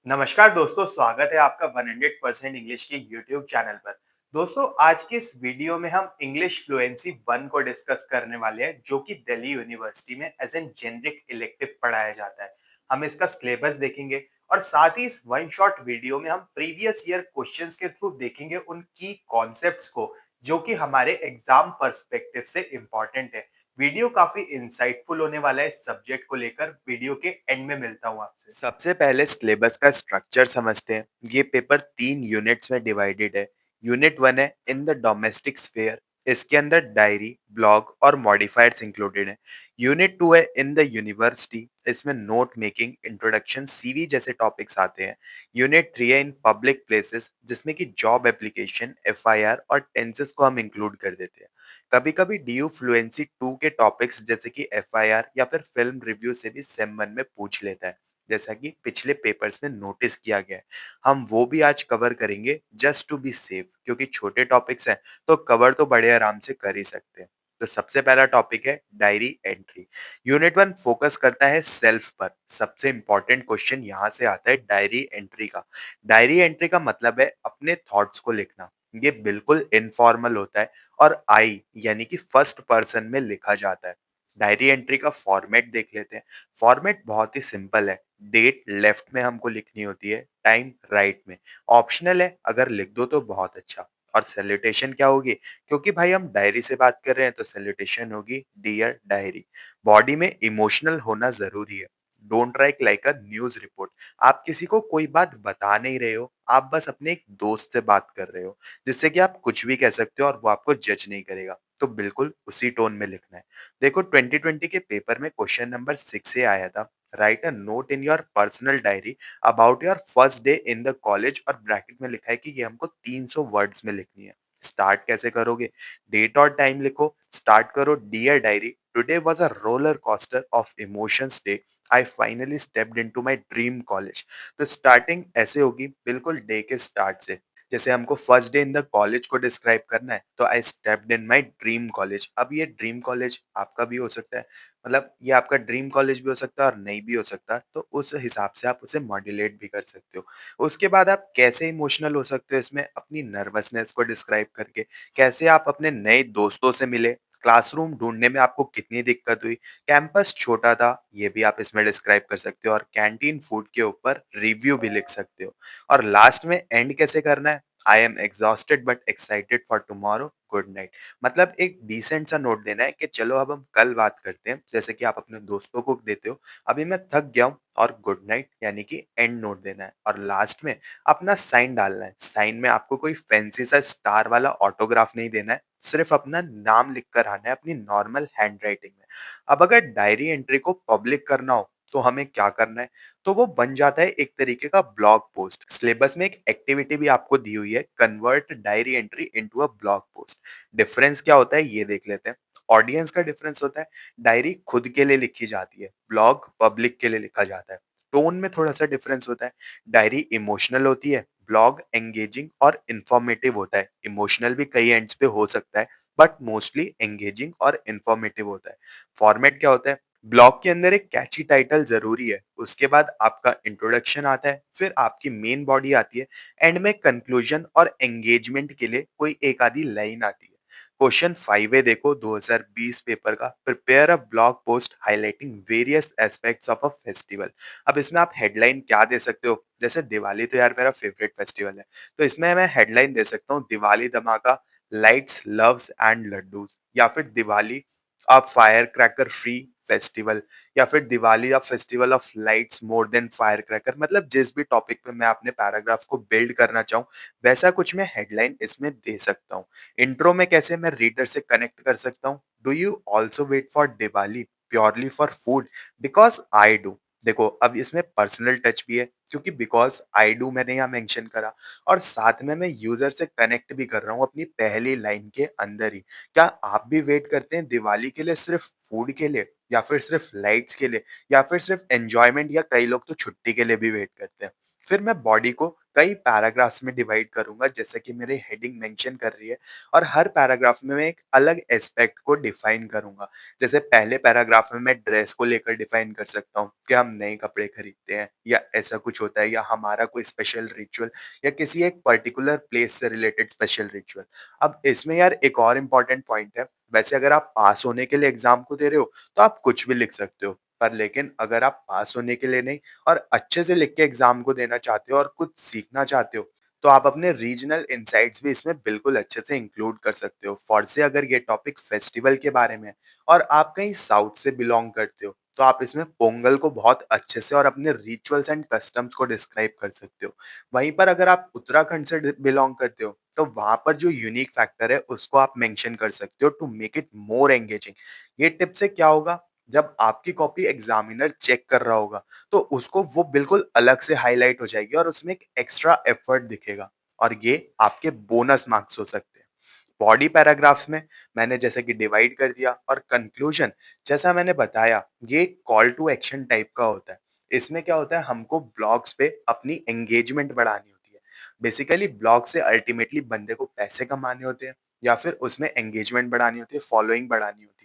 नमस्कार दोस्तों, स्वागत है आपका 100% इंग्लिश के यूट्यूब चैनल पर। दोस्तों, आज की इस वीडियो में हम इंग्लिश फ्लुएंसी 1 को डिस्कस करने वाले हैं, जो कि दिल्ली यूनिवर्सिटी में एज एन जेनरिक इलेक्टिव पढ़ाया जाता है। हम इसका सिलेबस देखेंगे और साथ ही इस वन शॉट वीडियो में हम प्रीवियस ईयर क्वेश्चंस के थ्रू देखेंगे उन की कॉन्सेप्ट्स को, जो कि हमारे एग्जाम पर्सपेक्टिव से इम्पोर्टेंट है। वीडियो काफी इंसाइटफुल होने वाला है। इस सब्जेक्ट को लेकर वीडियो के एंड में मिलता हूँ आपसे। सबसे पहले सिलेबस का स्ट्रक्चर समझते हैं। ये पेपर 3 यूनिट्स में डिवाइडेड है। यूनिट 1 है इन द डोमेस्टिक स्फीयर। इसके अंदर डायरी, ब्लॉग और मॉडिफायर्स इंक्लूडेड हैं। यूनिट 2 है इन द यूनिवर्सिटी। इसमें नोट मेकिंग, इंट्रोडक्शन, सीवी जैसे टॉपिक्स आते हैं। यूनिट 3 है इन पब्लिक प्लेसेस, जिसमें कि जॉब एप्लीकेशन, एफआईआर और टेंसेस को हम इंक्लूड कर देते हैं। कभी-कभी डीयू फ्लुएंसी 2 के टॉपिक्स जैसे कि एफआईआर या फिर फिल्म रिव्यू से भी सेम 1 में पूछ लेता है, जैसा कि पिछले पेपर्स में नोटिस किया गया है। हम वो भी आज कवर करेंगे जस्ट टू बी सेफ, क्योंकि छोटे टॉपिक्स हैं तो कवर तो बड़े आराम से कर ही सकते हैं। तो सबसे पहला टॉपिक है डायरी एंट्री। यूनिट 1 फोकस करता है सेल्फ पर। सबसे इंपॉर्टेंट क्वेश्चन यहाँ से आता है डायरी एंट्री का। डायरी एंट्री का मतलब है अपने थॉट्स को लिखना। ये बिल्कुल इनफॉर्मल होता है और आई यानी कि फर्स्ट पर्सन में लिखा जाता है। डायरी एंट्री का फॉर्मेट देख लेते हैं। फॉर्मेट बहुत ही सिंपल है। डेट लेफ्ट में हमको लिखनी होती है, टाइम राइट में। ऑप्शनल है, अगर लिख दो तो बहुत अच्छा। और सैल्यूटेशन क्या होगी? क्योंकि भाई हम डायरी से बात कर रहे हैं तो सैल्यूटेशन होगी डियर डायरी। बॉडी में इमोशनल होना जरूरी है। Don't write like a news report. आप किसी को कोई बात बता नहीं रहे हो, आप बस अपने एक दोस्त से बात कर रहे हो, जिससे कि आप कुछ भी कह सकते हो और वो आपको जज नहीं करेगा। तो बिल्कुल उसी टोन में लिखना है। देखो, 2020 के पेपर में क्वेश्चन नंबर 6 से आया था। Right a note in your personal diary about your first day in the college, और ब्रैकेट में लिखा है कि ये हमको 300 वर्ड्स में लिखनी है। स्टार्ट कैसे करोगे? डेट और टाइम लिखो। स्टार्ट करो, dear diary, today was a roller coaster of emotions day. I finally stepped into my dream college. तो स्टार्टिंग ऐसे होगी, बिल्कुल डे के स्टार्ट से। जैसे हमको first day in the college को डिस्क्राइब करना है, तो I stepped in my dream college. अब ये ड्रीम कॉलेज आपका भी हो सकता है, मतलब ये आपका ड्रीम कॉलेज भी हो सकता है और नहीं भी हो सकता, तो उस हिसाब से आप उसे मॉड्यूलेट भी कर सकते हो। उसके बाद आप कैसे इमोशनल हो सकते हो इसमें, अपनी नर्वसनेस को डिस्क्राइब करके। कैसे आप अपने नए दोस्तों से मिले, क्लासरूम ढूंढने में आपको कितनी दिक्कत हुई, कैंपस छोटा था, ये भी आप इसमें डिस्क्राइब कर सकते हो, और कैंटीन फूड के ऊपर रिव्यू भी लिख सकते हो। और लास्ट में एंड कैसे करना है? I am exhausted but excited for tomorrow, good night. मतलब एक डिसेंट सा नोट देना है कि चलो अब हम कल बात करते हैं, जैसे कि आप अपने दोस्तों को देते हो। अभी मैं थक गया हूँ, और गुड नाइट यानी कि एंड नोट देना है। और लास्ट में अपना साइन डालना है। साइन में आपको कोई फैंसी सा स्टार वाला ऑटोग्राफ नहीं देना है, सिर्फ अपना नाम लिख कर आना है अपनी नॉर्मल हैंड राइटिंग में। अब अगर डायरी एंट्री को पब्लिक करना हो तो हमें क्या करना है? तो वो बन जाता है एक तरीके का ब्लॉग पोस्ट। सिलेबस में एक एक्टिविटी भी आपको दी हुई है, convert diary entry into a blog post. Difference क्या होता है ये देख लेते हैं। ऑडियंस का डिफरेंस होता है, डायरी खुद के लिए लिखी जाती है, ब्लॉग पब्लिक के लिए लिखा जाता है। टोन में थोड़ा सा डिफरेंस होता है, डायरी इमोशनल होती है, ब्लॉग एंगेजिंग और इंफॉर्मेटिव होता है। इमोशनल भी कई एंड्स पे हो सकता है, बट मोस्टली एंगेजिंग और इंफॉर्मेटिव होता है। फॉर्मेट क्या होता है? ब्लॉग के अंदर एक कैची टाइटल जरूरी है, उसके बाद आपका इंट्रोडक्शन आता है, फिर आपकी मेन बॉडी आती है, एंड में कंक्लूजन और एंगेजमेंट के लिए कोई एक आधी लाइन आती है। क्वेश्चन 5 है, देखो 2020 पेपर का। Prepare a blog post highlighting various aspects of a festival. अब इसमें आप हेडलाइन क्या दे सकते हो? जैसे दिवाली तो यार मेरा फेवरेट फेस्टिवल है, तो इसमें मैं हेडलाइन दे सकता हूँ दिवाली धमाका, लाइट्स, लव्स एंड लड्डूज, या फिर Diwali a fire cracker free festival, या फिर Diwali a festival of lights more than fire cracker. मतलब जिस भी टॉपिक पे मैं अपने पैराग्राफ को बिल्ड करना चाहूँ, वैसा कुछ मैं हेडलाइन इसमें दे सकता हूँ। इंट्रो में कैसे मैं रीडर से कनेक्ट कर सकता हूँ? Do you also wait for Diwali purely for food? Because I do. देखो, अब इसमें पर्सनल टच भी है, क्योंकि बिकॉज आई डू मैंने यहाँ मेंशन करा, और साथ में मैं यूजर से कनेक्ट भी कर रहा हूँ अपनी पहली लाइन के अंदर ही। क्या आप भी वेट करते हैं दिवाली के लिए सिर्फ फूड के लिए, या फिर सिर्फ लाइट्स के लिए, या फिर सिर्फ एंजॉयमेंट, या कई लोग तो छुट्टी के लिए भी वेट करते हैं? फिर मैं बॉडी को कई पैराग्राफ्स में डिवाइड करूंगा, जैसे कि मेरी हेडिंग मेंशन कर रही है, और हर पैराग्राफ में मैं एक अलग एस्पेक्ट को डिफाइन करूंगा। जैसे पहले पैराग्राफ में मैं ड्रेस को लेकर डिफाइन कर सकता हूँ कि हम नए कपड़े खरीदते हैं, या ऐसा कुछ कुछ होता है या हमारा कोई स्पेशल रिचुअल या किसी एक पर्टिकुलर प्लेस से रिलेटेड स्पेशल रिचुअल। अब इसमें यार एक और इम्पोर्टेंट पॉइंट है, वैसे अगर आप पास होने के लिए एग्ज़ाम को दे रहे हो, तो आप कुछ भी लिख सकते हो। पर लेकिन अगर आप पास होने के लिए नहीं और अच्छे से लिख के एग्ज़ाम को देना चाहते हो और कुछ सीखना चाहते हो, तो आप अपने रीजनल इनसाइट्स भी इसमें बिल्कुल अच्छे से इंक्लूड कर सकते हो। फॉर से अगर ये टॉपिक फेस्टिवल के बारे में है और आप कहीं साउथ से बिलॉन्ग करते हो, तो आप इसमें पोंगल को बहुत अच्छे से और अपने रिचुअल्स एंड कस्टम्स को डिस्क्राइब कर सकते हो। वहीं पर अगर आप उत्तराखंड से बिलॉन्ग करते हो, तो वहाँ पर जो यूनिक फैक्टर है उसको आप मेंशन कर सकते हो to make it more engaging. ये टिप से क्या होगा, जब आपकी कॉपी एग्जामिनर चेक कर रहा होगा, तो उसको वो बिल्कुल अलग से हाइलाइट हो जाएगी और उसमें एक एक्स्ट्रा एफर्ट दिखेगा और ये आपके बोनस मार्क्स हो सकते हैं। बॉडी पैराग्राफ्स में मैंने जैसे कि डिवाइड कर दिया और कंक्लूजन जैसा मैंने बताया, ये कॉल टू एक्शन टाइप का होता है। इसमें क्या होता है, हमको ब्लॉग्स पे अपनी एंगेजमेंट बढ़ानी होती है। बेसिकली ब्लॉग से अल्टीमेटली बंदे को पैसे कमाने होते हैं या फिर उसमें एंगेजमेंट बढ़ानी होती है, फॉलोइंग बढ़ानी होती है।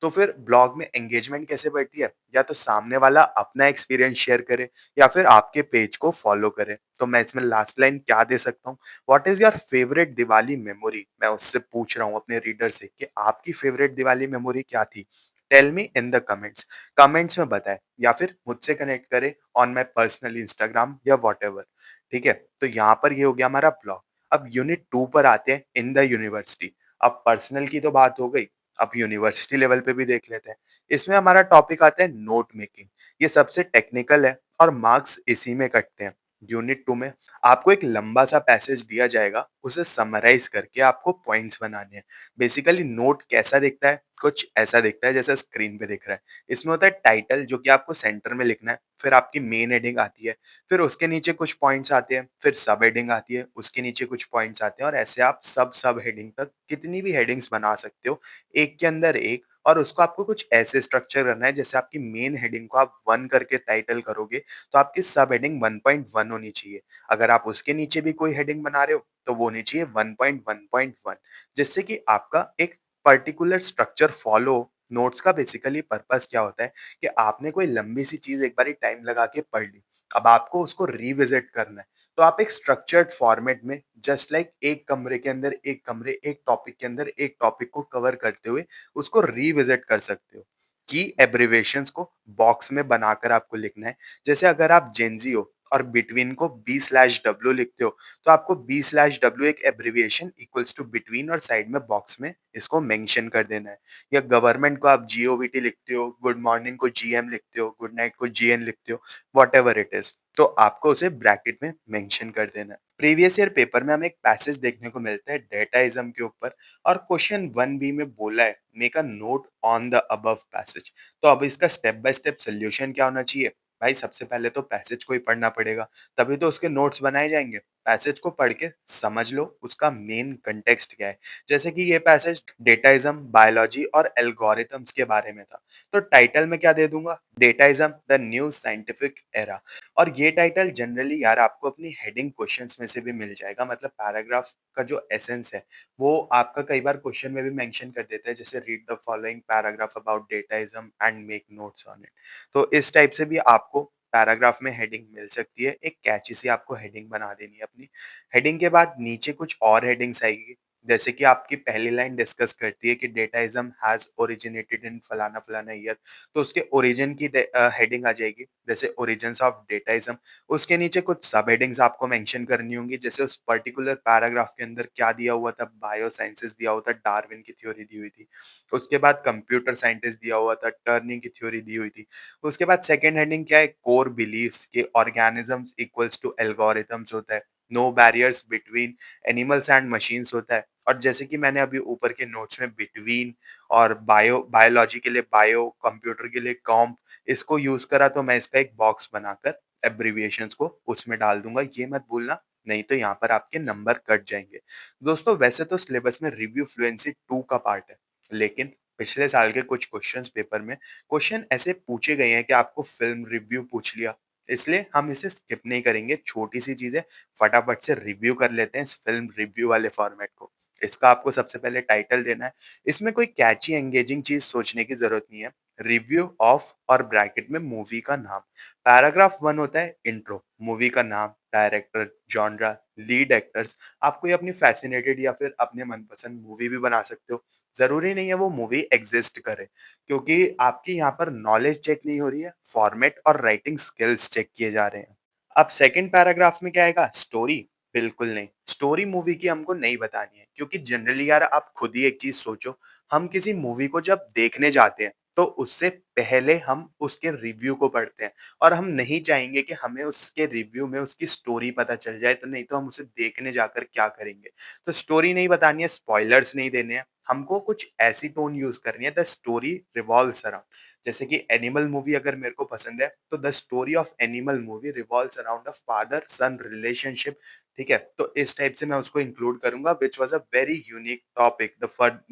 तो फिर ब्लॉग में एंगेजमेंट कैसे बढ़ती है? या तो सामने वाला अपना एक्सपीरियंस शेयर करे या फिर आपके पेज को फॉलो करे। तो मैं इसमें लास्ट लाइन क्या दे सकता हूँ? What is your favourite Diwali memory? मैं उससे पूछ रहा हूँ अपने रीडर से कि आपकी फेवरेट दिवाली मेमोरी क्या थी? Tell me in the comments. Comments में बताएँ या फिर मुझसे कनेक्ट करें ऑन माय पर्सनल इंस्टाग्राम या व्हाटएवर। ठीक है? तो यहाँ पर ये हो गया हमारा ब्लॉग। अब यूनिट 2 पर आते हैं, इन द यूनिवर्सिटी। अब पर्सनल की तो बात हो गई, अब यूनिवर्सिटी लेवल पे भी देख लेते हैं। इसमें हमारा टॉपिक आता है नोट मेकिंग। ये सबसे टेक्निकल है और मार्क्स इसी में कटते हैं। यूनिट 2 में आपको एक लंबा सा पैसेज दिया जाएगा, उसे समराइज करके आपको पॉइंट्स बनाने हैं। बेसिकली नोट कैसा दिखता है? कुछ ऐसा दिखता है जैसा स्क्रीन पे दिख रहा है। इसमें होता है टाइटल जो कि आपको सेंटर में लिखना है, फिर आपकी मेन हेडिंग आती है, फिर उसके नीचे कुछ पॉइंट्स आते हैं, फिर सब हेडिंग आती है, उसके नीचे कुछ पॉइंट्स आते हैं और ऐसे आप सब हेडिंग तक कितनी भी हेडिंग्स बना सकते हो, एक के अंदर एक। और उसको आपको कुछ ऐसे स्ट्रक्चर करना है, जैसे आपकी मेन हेडिंग को आप 1 करके टाइटल करोगे, तो आपकी सब हेडिंग 1.1 होनी चाहिए। अगर आप उसके नीचे भी कोई हेडिंग बना रहे हो, तो वो होनी चाहिए 1.1.1, जिससे कि आपका एक पर्टिकुलर स्ट्रक्चर फॉलो हो। नोट्स का बेसिकली पर्पस क्या होता है कि आपने कोई लंबी सी चीज़ एक बारी टाइम लगा के पढ़ ली, अब आपको उसको रिविज़िट करना है, तो आप एक स्ट्रक्चर्ड फॉर्मेट में जस्ट लाइक एक कमरे के अंदर एक कमरे, एक टॉपिक के अंदर एक टॉपिक को कवर करते हुए उसको रिविज़िट कर सकते हो। की एब्रिविएशंस को बॉक्स में बनाकर आपको लिखना है। जैसे अगर आप जेन ज़ी हो और बिटवीन को बी/डब्ल्यू लिखते हो, तो आपको बी/डब्ल्यू एक एब्रिविएशन इक्वल्स टू बिटवीन और साइड में बॉक्स में इसको मेंशन कर देना है। या गवर्नमेंट को आप जीओवीटी लिखते हो, गुड मॉर्निंग को जीएम लिखते हो, गुड नाइट को जीएन लिखते हो, व्हाटएवर इट इज़, तो आपको उसे ब्रैकेट में मेंशन कर देना है। प्रीवियस ईयर पेपर में हमें एक पैसेज देखने को मिलता है डेटाइज़्म के ऊपर और क्वेश्चन 1 बी में बोला है make a note on the above passage. तो अब इसका स्टेप बाय स्टेप सॉल्यूशन क्या होना चाहिए? भाई सबसे पहले तो पैसेज को ही पढ़ना पड़ेगा, तभी तो उसके नोट्स बनाए जाएँगे। पैसेज को पढ़ के समझ लो उसका मेन कॉन्टेक्स्ट क्या है। जैसे कि ये पैसेज डेटाइज़्म, बायोलॉजी और एल्गोरिथम्स के बारे में था। तो टाइटल में क्या दे दूँगा? डेटाइज़्म द न्यू साइंटिफिक एरा। और ये टाइटल जनरली यार आपको अपनी हेडिंग क्वेश्चंस में से भी मिल जाएगा, मतलब पैराग्राफ का जो एसेंस है, वो आपका कई बार क्वेश्चन में भी मेंशन कर देता है, जैसे read the following paragraph about dataism and make notes on it. तो इस टाइप से भी आपको पैराग्राफ में हेडिंग मिल सकती है, एक कैची सी आपको हेडिंग बना देनी है अपनी। हेडिंग के बाद नीचे कुछ और हेडिंग्स आएगी, जैसे कि आपकी पहली लाइन डिस्कस करती है कि डेटाइज़्म हैज़ ओरिजिनेटेड इन फलाना-फलाना ईयर, तो उसके ओरिजिन की हेडिंग आ जाएगी, जैसे ओरिजिन्स ऑफ डेटाइज़्म। उसके नीचे कुछ सब हेडिंग्स आपको मेंशन करनी होंगी, जैसे उस पर्टिकुलर पैराग्राफ के अंदर क्या दिया हुआ था, बायो साइंसेस दिया हुआ था, डार्विन की थ्योरी दी हुई थी। उसके बाद कंप्यूटर साइंटिस्ट दिया हुआ था, टर्निंग की थ्योरी दी हुई थी। उसके बाद सेकंड हेडिंग क्या है, कोर बिलीफ्स के ऑर्गेनिजम्स इक्वल्स टू एल्गोरिथम्स होता है, no barriers between animals and machines होता है। और जैसे कि मैंने अभी ऊपर के नोट्स में बिटवीन और बायोलॉजी के लिए बायो, कंप्यूटर के लिए कॉम्प इसको यूज करा, तो मैं इसका एक बॉक्स बनाकर एब्रिविएशंस को उसमें डाल दूंगा, ये मत भूलना, नहीं तो यहाँ पर आपके नंबर कट जाएंगे। दोस्तों वैसे तो सिलेबस में रिव्यू फ्लुएंसी 2 का पार्ट है, लेकिन पिछले साल के कुछ क्वेश्चंस पेपर में क्वेश्चन ऐसे पूछे गए हैं कि आपको फिल्म रिव्यू पूछ लिया, इसलिए हम इसे स्किप नहीं करेंगे। छोटी सी चीजें फटाफट से रिव्यू कर लेते हैं इस फिल्म रिव्यू वाले फॉर्मेट को। इसका आपको सबसे पहले टाइटल देना है। इसमें कोई कैची एंगेजिंग चीज सोचने की जरूरत नहीं है। रिव्यू ऑफ और ब्रैकेट में मूवी का नाम। पैराग्राफ 1 होता है इंट्रो, मूवी का नाम, डायरेक्टर, जॉनरा, लीड एक्टर्स। आप कोई अपनी फैसिनेटेड या फिर अपने मनपसंद मूवी भी बना सकते हो। ज़रूरी नहीं है वो मूवी एग्ज़िस्ट करे, क्योंकि आपकी यहाँ पर नॉलेज चेक नहीं हो रही है, फॉर्मेट और राइटिंग स्किल्स चेक किए जा रहे हैं। अब सेकंड पैराग्राफ में क्या आएगा? स्टोरी? बिल्कुल नहीं। स्टोरी मूवी की हमको नहीं बतानी है, क्योंकि जनरली यार आप खुद ही एक चीज़ सोचो, हम किसी मूवी को जब देखने जाते हैं, तो उससे पहले हम उसके रिव्यू को पढ़ते हैं और हम नहीं चाहेंगे कि हमें उसके रिव्यू में उसकी स्टोरी पता चल जाए, तो नहीं तो हम उसे देखने जाकर क्या करेंगे? तो स्टोरी नहीं बतानी है, स्पॉयलर्स नहीं देने हैं, हमको कुछ ऐसी टोन यूज़ करनी है, द स्टोरी रिवॉल्व्स अराउंड। जैसे कि एनिमल मूवी अगर मेरे को पसंद है, तो the story of animal movie revolves around a father sun relationship. ठीक है? तो इस टाइप से मैं उसको इंक्लूड करूँगा, which was a very unique topic.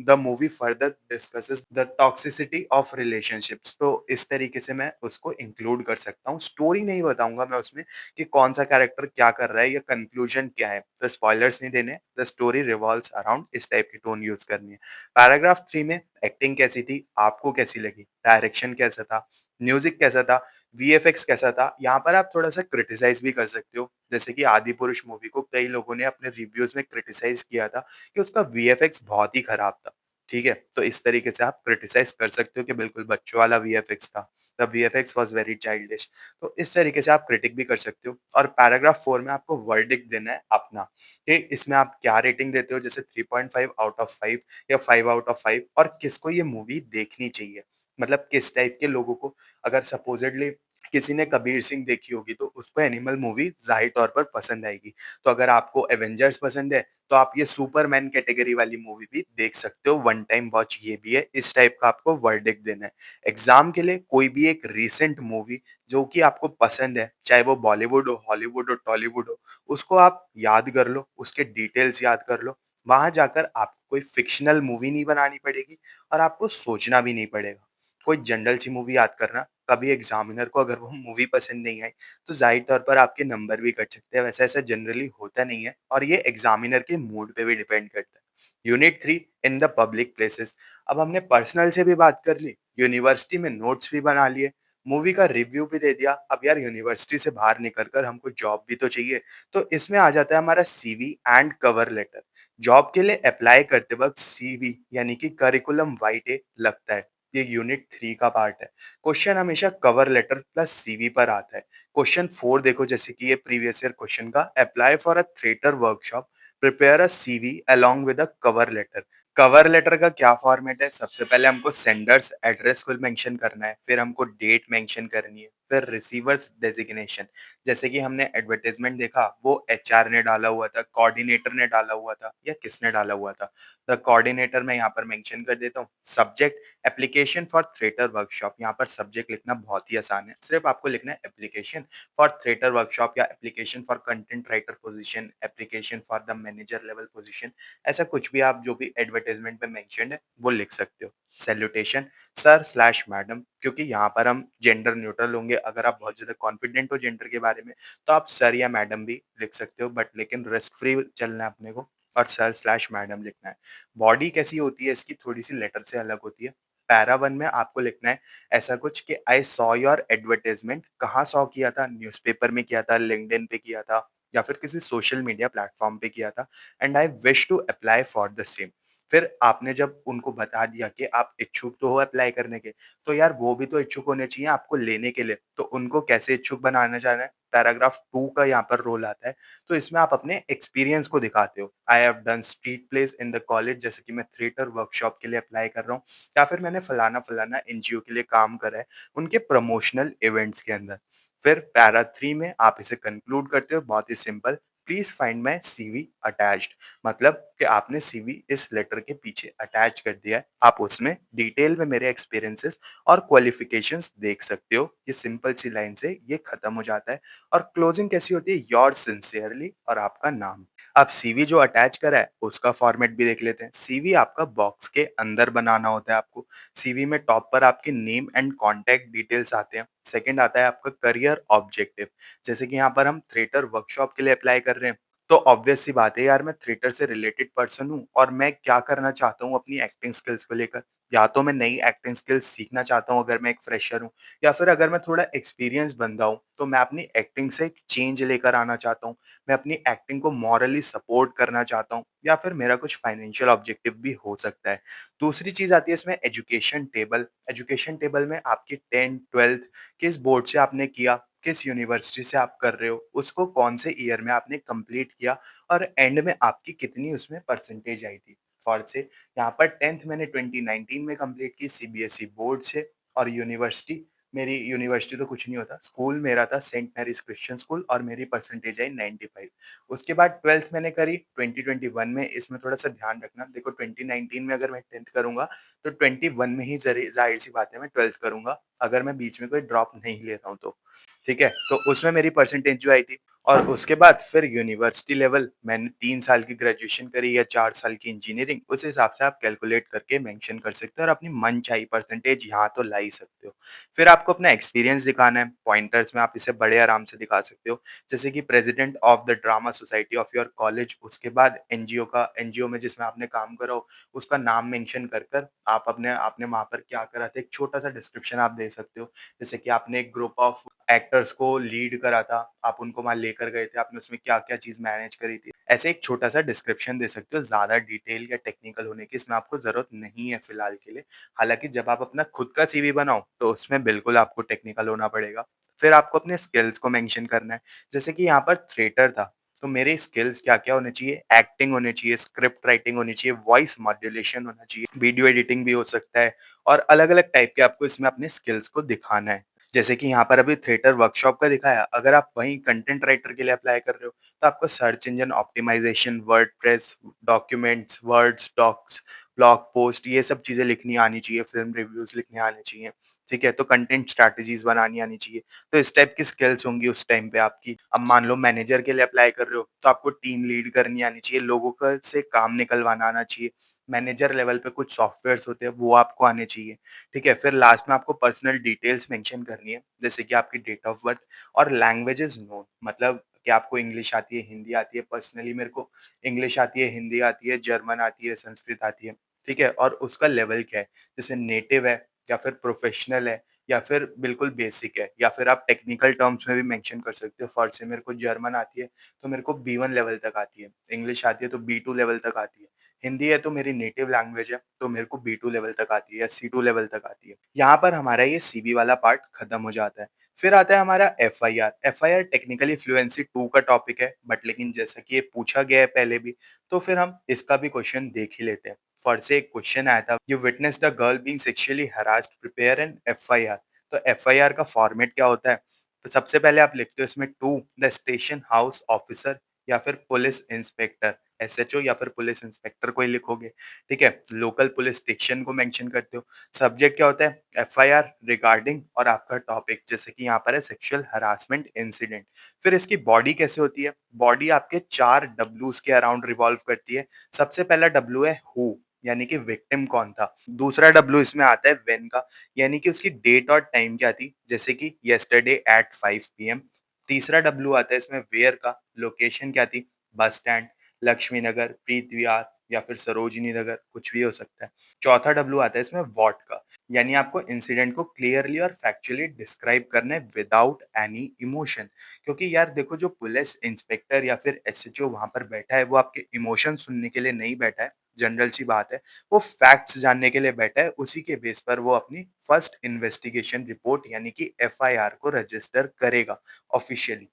The movie further discusses the toxicity of relationships. तो इस तरीके से मैं उसको इंक्लूड कर सकता हूँ। स्टोरी नहीं बताऊँगा मैं उसमें कि कौन-सा कैरेक्टर क्या कर रहा है या कंक्लूजन क्या है। तो स्पॉयलर्स नहीं देने, द स्टोरी रिवॉल्व्स अराउंड, इस टाइप की टोन यूज़ करनी है। पैराग्राफ 3 में एक्टिंग कैसी थी? आपको कैसी लगी? डायरेक्शन कैसा था? म्यूज़िक कैसा था? वीएफएक्स कैसा था? यहाँ पर आप थोड़ा-सा क्रिटिसाइज़ भी कर सकते हो। जैसे कि आदिपुरुष मूवी को कई लोगों ने अपने रिव्यूज़ में क्रिटिसाइज़ किया था कि उसका वीएफएक्स बहुत ही खराब था। ठीक है? तो इस तरीके से आप क्रिटिसाइज़ कर सकते हो कि बिल्कुल बच्चों वाला वीएफएक्स था। The VFX was very childish. तो इस तरीके से आप क्रिटिक भी कर सकते हो और पैराग्राफ 4 में आपको वर्डिक्ट देना है अपना, कि इसमें आप क्या रेटिंग देते हो, जैसे 3.5 आउट ऑफ 5 या 5 आउट ऑफ 5, और किसको ये मूवी देखनी चाहिए। मतलब किस टाइप के लोगों को, अगर सपोज़िडली किसी ने कबीर सिंह देखी होगी तो उसको एनिमल मूवी ज़ाहिर तौर पर पसंद आएगी। तो अगर आपको एवेंजर्स पसंद है, तो आप ये सुपरमैन कैटेगरी वाली मूवी भी देख सकते हो, वन टाइम वॉच ये भी है। इस टाइप का आपको वर्डिक्ट देना है। एग्ज़ाम के लिए कोई भी एक रीसेंट मूवी जो कि आपको पसंद है, चाहे वो बॉलीवुड हो, हॉलीवुड हो, टॉलीवुड हो, उसको आप याद कर लो, उसके डिटेल्स याद कर लो। वहाँ जाकर आपको कोई फ़िक्शनल मूवी नहीं बनानी पड़ेगी और आपको सोचना भी नहीं पड़ेगा। कोई जनरल सी मूवी याद करना, कभी एग्ज़ामिनर को अगर वो मूवी पसंद नहीं आई, तो ज़ाहिर तौर पर आपके नंबर भी कट सकते हैं। वैसे ऐसा जनरली होता नहीं है और ये एग्ज़ामिनर के मूड पे भी डिपेंड करता है। Unit 3, in the public places. अब हमने पर्सनल से भी बात कर ली, यूनिवर्सिटी में नोट्स भी बना लिए, मूवी का रिव्यू भी दे दिया। अब यार यूनिवर्सिटी से बाहर निकल कर हमको जॉब भी तो चाहिए। तो इसमें आ जाता है हमारा CV and cover letter. Job के लिए अप्लाई करते वक़्त सीवी यानी कि करिकुलम वाइटे लगता है। ये यूनिट 3 का पार्ट है। क्वेश्चन हमेशा कवर लेटर प्लस सीवी पर आता है। क्वेश्चन 4 देखो, जैसे कि ये प्रीवियस ईयर क्वेश्चन का, apply for a theatre workshop, prepare a CV along with a cover letter. Cover letter का क्या फॉर्मेट है? सबसे पहले हमको सेंडर्स एड्रेस को मेंशन करना है, फिर हमको डेट मेंशन करनी है, फिर रिसीवर्स डेजिग्नेशन। जैसे कि हमने एडवर्टाइजमेंट देखा, वो एचआर ने डाला हुआ था, कोऑर्डिनेटर ने डाला हुआ था, या किसने डाला हुआ था? द कोऑर्डिनेटर मैं यहाँ पर मेंशन कर देता हूँ। Subject application for theatre workshop. यहाँ पर सब्जेक्ट लिखना बहुत ही आसान है, सिर्फ आपको लिखना है एप्लीकेशन फॉर थिएटर वर्कशॉप या application for content writer position, application for the manager level position. ऐसा कुछ भी आप जो भी एडवर्टाइजमेंट में मेंशन्ड है वो लिख सकते हो। सैल्यूटेशन सर स्लैश मैडम, क्योंकि यहाँ पर हम जेंडर न्यूट्रल होंगे। अगर आप बहुत ज़्यादा कॉन्फिडेंट हो जेंडर के बारे में, तो आप सर या मैडम भी लिख सकते हो, बट लेकिन रिस्क फ्री चलना है अपने को और सर स्लैश मैडम लिखना है। बॉडी कैसी होती है इसकी, थोड़ी-सी लेटर से अलग होती है। पैरा 1 में आपको लिखना है ऐसा कुछ कि आई सॉ योर एडवर्टाइजमेंट। कहाँ सॉ किया था? न्यूज़पेपर में किया था, लिंक्डइन पे किया था, या फिर किसी सोशल मीडिया प्लेटफ़ॉर्म पे किया था, and I wish to apply for the same. फिर आपने जब उनको बता दिया कि आप इच्छुक तो हो अप्लाई करने के, तो यार वो भी तो इच्छुक होने चाहिए आपको लेने के लिए। तो उनको कैसे इच्छुक बनाना चाह रहे हैं? पैराग्राफ 2 का यहाँ पर रोल आता है। तो इसमें आप अपने एक्सपीरियंस को दिखाते हो। I have done street place in the college, जैसे कि मैं थिएटर वर्कशॉप के लिए अप्लाई कर रहा हूँ, या फिर मैंने फलाना-फलाना एनजीओ के लिए काम करा है, उनके प्रमोशनल इवेंट्स के अंदर। फिर पैरा 3 में आप इसे कंक्लूड करते हो, बहुत ही simple, please find my CV attached. मतलब कि आपने सीवी इस लेटर के पीछे अटैच कर दिया है। आप उसमें डिटेल में मेरे एक्सपीरियंसेस और क्वालिफिकेशंस देख सकते हो। ये सिंपल सी लाइन से ये खत्म हो जाता है और क्लोजिंग कैसी होती है? योर्स सिंसियरली और आपका नाम। अब सीवी जो अटैच करा है उसका फॉर्मेट भी देख लेते हैं। सीवी आपका बॉक्स के अंदर बनाना होता है आपको। सीवी में टॉप पर आपके नेम एंड कॉन्टैक्ट डिटेल्स आते हैं। सेकंड आता है आपका करियर ऑब्जेक्टिव। जैसे कि यहाँ पर हम थिएटर वर्कशॉप के लिए अप्लाई कर रहे हैं, तो ऑब्वियस सी बात है यार, मैं थिएटर से रिलेटेड पर्सन हूँ और मैं क्या करना चाहता हूँ अपनी एक्टिंग स्किल्स को लेकर। या तो मैं नई एक्टिंग स्किल्स सीखना चाहता हूँ अगर मैं एक फ्रेशर हूँ, या फिर अगर मैं थोड़ा एक्सपीरियंस बंदा हूँ, तो मैं अपनी एक्टिंग से एक चेंज लेकर आना चाहता हूँ। मैं अपनी एक्टिंग को मॉरली सपोर्ट करना चाहता हूँ, या फिर मेरा कुछ फाइनेंशियल ऑब्जेक्टिव भी हो सकता है। दूसरी चीज़ आती है इसमें एजुकेशन टेबल। एजुकेशन टेबल में आपकी 10th 12th किस बोर्ड से आपने किया, किस यूनिवर्सिटी से आप कर रहे हो, उसको कौन से ईयर में आपने कंप्लीट किया, और एंड में आपकी कितनी उसमें परसेंटेज आई थी। फॉर से यहाँ पर 10th मैंने 2019 में कंप्लीट की सीबीएसई बोर्ड से, और यूनिवर्सिटी, मेरी यूनिवर्सिटी तो कुछ नहीं होता, स्कूल मेरा था सेंट मैरीज क्रिश्चियन स्कूल, और मेरी परसेंटेज आई 95। उसके बाद 12th मैंने करी 2021 में। इसमें थोड़ा-सा ध्यान रखना, देखो 2019 में अगर मैं 10th करूँगा, तो 21 में ही ज़री ज़ाहिर-सी बात है मैं 12th करूँगा, अगर मैं बीच में कोई ड्रॉप नहीं ले रहा हूँ तो। ठीक है? तो उसमें मेरी परसेंटेज जो आई थी, और उसके बाद फिर यूनिवर्सिटी लेवल मैंने 3 साल की ग्रेजुएशन करी या 4 साल की इंजीनियरिंग, उस हिसाब से आप कैलकुलेट करके मेंशन कर सकते हो और अपनी मनचाही परसेंटेज यहाँ तो ला ही सकते हो। फिर आपको अपना एक्सपीरियंस दिखाना है, पॉइंटर्स में आप इसे बड़े आराम से दिखा सकते हो, जैसे कि president of the drama society of your college, उसके बाद एनजीओ में जिसमें आपने काम करा हो, उसका नाम मेंशन कर आप अपने आपने वहाँ पर क्या करा था, एक छोटा-सा डिस्क्रिप्शन आप दे सकते हो। जैसे कि आपने एक ग्रुप ऑफ एक्टर्स को लीड करा था, आप उनको वहाँ लेकर गए थे, आपने उसमें क्या-क्या चीज़ मैनेज करी थी। ऐसे एक छोटा-सा डिस्क्रिप्शन दे सकते हो, ज़्यादा डिटेल या टेक्निकल होने की इसमें आपको ज़रूरत नहीं है फिलहाल के लिए। हालाँकि जब आप अपना खुद का सीवी बनाओ, तो उसमें बिल्कुल आपको टेक्निकल होना पड़ेगा। फिर आपको अपने स्किल्स को मेंशन करना है, जैसे कि यहाँ पर थिएटर था, तो मेरे स्किल्स क्या-क्या होने चाहिए, एक्टिंग होनी चाहिए, स्क्रिप्ट राइटिंग होनी चाहिए, वॉइस मॉड्यूलेशन होना चाहिए, वीडियो एडिटिंग भी हो सकता है, और अलग-अलग टाइप के आपको इसमें अपने स्किल्स को दिखाना है। जैसे कि यहाँ पर अभी थिएटर वर्कशॉप का दिखाया, अगर आप वहीं कंटेंट राइटर के लिए अप्लाई कर रहे हो, तो आपको search engine optimisation, WordPress, documents, words, docs, blog post, ये सब चीज़ें लिखनी आनी चाहिए, फ़िल्म रिव्यूज़ लिखने आने चाहिए, ठीक है? तो कंटेंट स्ट्रैटेजीज़ बनानी आनी चाहिए। तो इस टाइप की स्किल्स होंगी उस टाइम पे आपकी। अब मान लो मैनेजर के लिए अप्लाई कर रहे हो, तो आपको टीम लीड करनी आनी चाहिए, लोगों का से काम निकलवाना आना चाहिए। मैनेजर लेवल पे कुछ सॉफ्टवेयर्स होते हैं, वो आपको आने चाहिए। ठीक है? फिर लास्ट में आपको पर्सनल डिटेल्स मेंशन करनी है, जैसे कि आपकी डेट ऑफ बर्थ और लैंग्वेजेस नोन, मतलब कि आपको इंग्लिश आती है, हिंदी आती है। पर्सनली मेरे को इंग्लिश आती है, हिंदी आती है, जर्मन आती है, संस्कृत आती है। ठीक है? और उसका लेवल क्या है? जैसे नेटिव है, या फिर प्रोफेशनल है, या फिर बिल्कुल बेसिक है, या फिर आप टेक्निकल टर्म्स में भी मेंशन कर सकते हो। फॉर से मेरे को जर्मन आती है, तो मेरे को बी1 लेवल तक आती है। इंग्लिश आती है, तो बी2 लेवल तक आती है। हिंदी है तो मेरी नेटिव लैंग्वेज है, तो मेरे को बी2 लेवल तक आती है या सी2 लेवल तक आती है। यहाँ पर हमारा ये सीवी वाला पार्ट खत्म हो जाता है। फिर आता है हमारा एफआईआर। एफआईआर टेक्निकली फ्लुएंसी 2 का टॉपिक है, बट लेकिन जैसा कि ये पूछा गया है पहले भी, तो फिर हम इसका भी क्वेश्चन देख ही लेते हैं। फॉर से एक क्वेश्चन आया था, you witnessed a girl being sexually harassed, prepare an FIR. तो एफआईआर का फॉर्मेट क्या होता है? तो सबसे पहले आप लिखते हो इसमें to the station house officer, या फिर पुलिस इंस्पेक्टर, एसएचओ या फिर पुलिस इंस्पेक्टर को ही लिखोगे। ठीक है? लोकल पुलिस स्टेशन को मेंशन करते हो। सब्जेक्ट क्या होता है? एफआईआर रिगार्डिंग, और आपका टॉपिक जैसे कि यहाँ पर है सेक्सुअल हरासमेंट इंसिडेंट। फिर इसकी बॉडी कैसे होती है? बॉडी आपके 4 डब्ल्यूज़ के अराउंड रिवॉल्व करती है। सबसे पहला डब्ल्यू है हू, यानी कि विक्टिम कौन था। दूसरा डब्ल्यू इसमें आता है व्हेन का, यानी कि उसकी डेट और टाइम क्या थी, जैसे कि यस्टरडे एट 5 पीएम। तीसरा डब्ल्यू आता है इसमें वेयर का, लोकेशन क्या थी, बस स्टैंड, लक्ष्मी नगर, प्रीत विहार, या फिर सरोजिनी नगर, कुछ भी हो सकता है। चौथा डब्ल्यू आता है इसमें व्हाट का, यानी आपको इंसिडेंट को क्लियरली और फैक्चुअली डिस्क्राइब करना है विदाउट एनी इमोशन। क्योंकि यार देखो, जो पुलिस इंस्पेक्टर या फिर एसएचओ वहां पर बैठा है, वो आपके इमोशन सुनने के लिए नहीं बैठा है। जनरल सी बात है, वो फैक्ट्स जानने के लिए बैठा है। उसी के बेस पर वो अपनी फर्स्ट इन्वेस्टिगेशन रिपोर्ट यानी कि एफआईआर को रजिस्टर करेगा ऑफिशियली।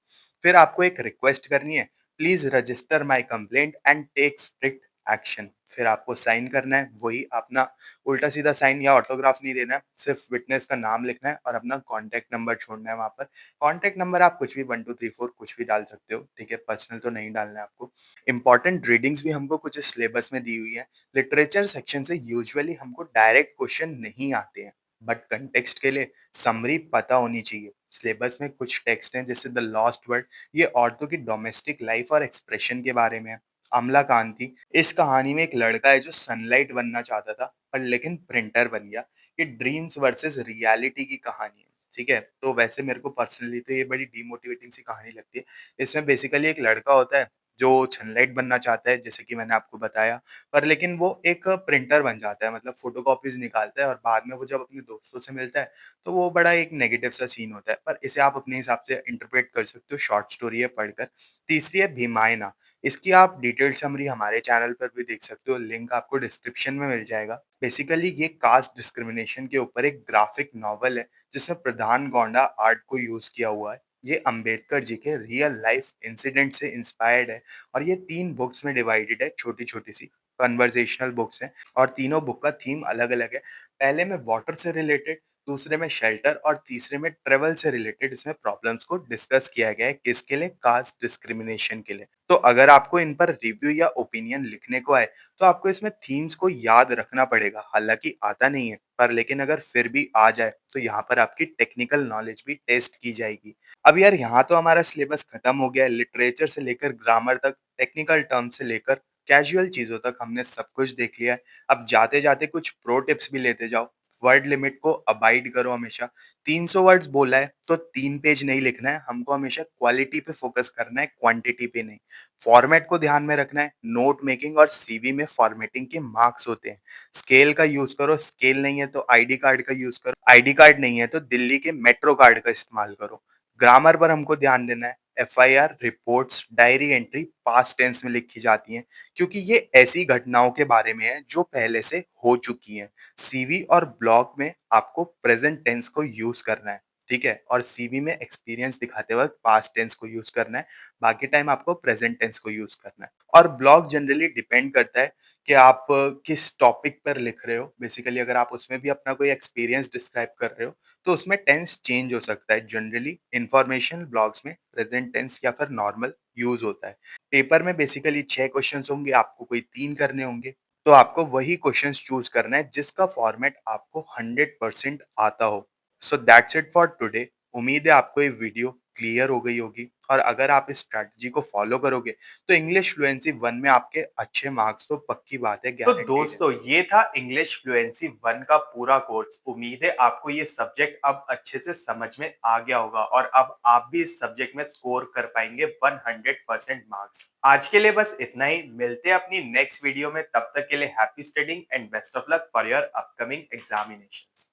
फिर आपको एक रिक्वेस्ट करनी है, please register my complaint and take strict action. फिर आपको साइन करना है, वही अपना उल्टा सीधा साइन या ऑटोग्राफ नहीं देना है, सिर्फ विटनेस का नाम लिखना है और अपना कॉन्टैक्ट नंबर छोड़ना है वहां पर। कॉन्टैक्ट नंबर आप कुछ भी 1234 कुछ भी डाल सकते हो, ठीक है? पर्सनल तो नहीं डालना है आपको। इंपॉर्टेंट रीडिंग्स भी हमको कुछ सिलेबस में दी हुई है। लिटरेचर सेक्शन से यूजुअली हमको डायरेक्ट क्वेश्चन नहीं आते हैं, बट कंटेक्स्ट के लिए समरी पता होनी चाहिए। सिलेबस में कुछ टेक्स्ट हैं, जैसे द लॉस्ट वर्ड, ये औरतों की डोमेस्टिक लाइफ और एक्सप्रेशन के बारे में है। अमला कांति, इस कहानी में एक लड़का है जो सनलाइट बनना चाहता था, पर लेकिन प्रिंटर बन गया। ये ड्रीम्स वर्सेस रियलिटी की कहानी है। ठीक है? तो वैसे मेरे को पर्सनली तो ये बड़ी डीमोटिवेटिंग सी कहानी लगती है। इसमें बेसिकली एक लड़का होता है, जो सनलाइट बनना चाहता है जैसे कि मैंने आपको बताया, पर लेकिन वो एक प्रिंटर बन जाता है मतलब फ़ोटोकॉपीज़ निकालता है और बाद में वो जब अपने दोस्तों से मिलता है, तो वो बड़ा एक नेगेटिव सा सीन होता है। पर इसे आप अपने हिसाब से इंटरप्रेट कर सकते हो, शॉर्ट स्टोरी है पढ़कर। तीसरी है भीमायना, इसकी आप डिटेल्ड समरी हमारे चैनल पर भी देख सकते हो, लिंक आपको डिस्क्रिप्शन में मिल जाएगा। बेसिकली ये कास्ट डिस्क्रिमिनेशन के ऊपर एक ग्राफिक नॉवल है, जिसमें प्रधान गोंडा आर्ट को यूज़ किया हुआ है। ये अंबेडकर जी के रियल लाइफ इंसिडेंट से इंस्पायर्ड है और ये 3 बुक्स में डिवाइडेड है, छोटी-छोटी सी कन्वर्सेशनल बुक्स हैं और तीनों बुक का थीम अलग-अलग है। पहले में वाटर से रिलेटेड, दूसरे में शेल्टर और तीसरे में ट्रैवल से रिलेटेड इसमें प्रॉब्लम्स को डिस्कस किया गया है, किसके लिए? कास्ट डिस्क्रिमिनेशन के लिए। तो अगर आपको इन पर रिव्यू या ओपिनियन लिखने को आए, तो आपको इसमें थीम्स को याद रखना पड़ेगा। हालाँकि आता नहीं है, पर लेकिन अगर फिर भी आ जाए, तो यहाँ पर आपकी टेक्निकल नॉलेज भी टेस्ट की जाएगी। अब यार यहाँ तो हमारा सिलेबस खत्म हो गया है, लिटरेचर से लेकर ग्रामर तक, टेक्निकल टर्म से लेकर कैजुअल चीज़ों तक हमने सब कुछ देख लिया है। अब जाते-जाते कुछ प्रो टिप्स भी लेते जाओ। वर्ड लिमिट को अबाइड करो हमेशा। 300 वर्ड्स बोला है, तो 3 पेज नहीं लिखना है, हमको हमेशा क्वालिटी पे फोकस करना है, क्वांटिटी पे नहीं। फॉर्मेट को ध्यान में रखना है, नोट मेकिंग और सीवी में फॉर्मेटिंग के मार्क्स होते हैं। स्केल का यूज़ करो, स्केल नहीं है तो आईडी कार्ड का यूज़ करो, आईडी कार्ड नहीं है तो दिल्ली के मेट्रो कार्ड का इस्तेमाल करो। ग्रामर पर हमको ध्यान देना है। FIR, reports, diary entry past tense में लिखी जाती हैं, क्योंकि ये ऐसी घटनाओं के बारे में है जो पहले से हो चुकी हैं। सीवी और ब्लॉग में आपको प्रेजेंट टेंस को यूज़ करना है, ठीक है? और सीवी में एक्सपीरियंस दिखाते वक़्त पास्ट टेंस को यूज़ करना है, बाकी टाइम आपको प्रेजेंट टेंस को यूज़ करना है। और ब्लॉग जनरली डिपेंड करता है कि आप किस टॉपिक पर लिख रहे हो। बेसिकली अगर आप उसमें भी अपना कोई एक्सपीरियंस डिस्क्राइब कर रहे हो, तो उसमें टेंस चेंज हो सकता है। जनरली इन्फॉर्मेशन ब्लॉग्स में प्रेजेंट टेंस या फिर नॉर्मल यूज़ होता है। पेपर में बेसिकली 6 क्वेश्चंस होंगे, आपको कोई 3 करने होंगे, तो आपको वही क्वेश्चंस चूज़ करना है जिसका फॉर्मेट आपको 100% आता हो। So that's it for today. उम्मीद है आपको ये वीडियो क्लियर हो गई होगी और अगर आप इस स्ट्रैटेजी को फॉलो करोगे, तो इंग्लिश फ्लुएंसी 1 में आपके अच्छे मार्क्स तो पक्की बात है, तो गारंटीड है। दोस्तों ये था इंग्लिश फ्लुएंसी 1 का पूरा कोर्स। उम्मीद है आपको ये सब्जेक्ट अब अच्छे से समझ में आ गया होगा और अब आप भी इस सब्जेक्ट में स्कोर कर पाएंगे 100% मार्क्स। आज के लिए बस इतना ही। मिलते हैं अपनी नेक्स्ट वीडियो में। तब तक के लिए happy studying and best of luck for your upcoming examinations.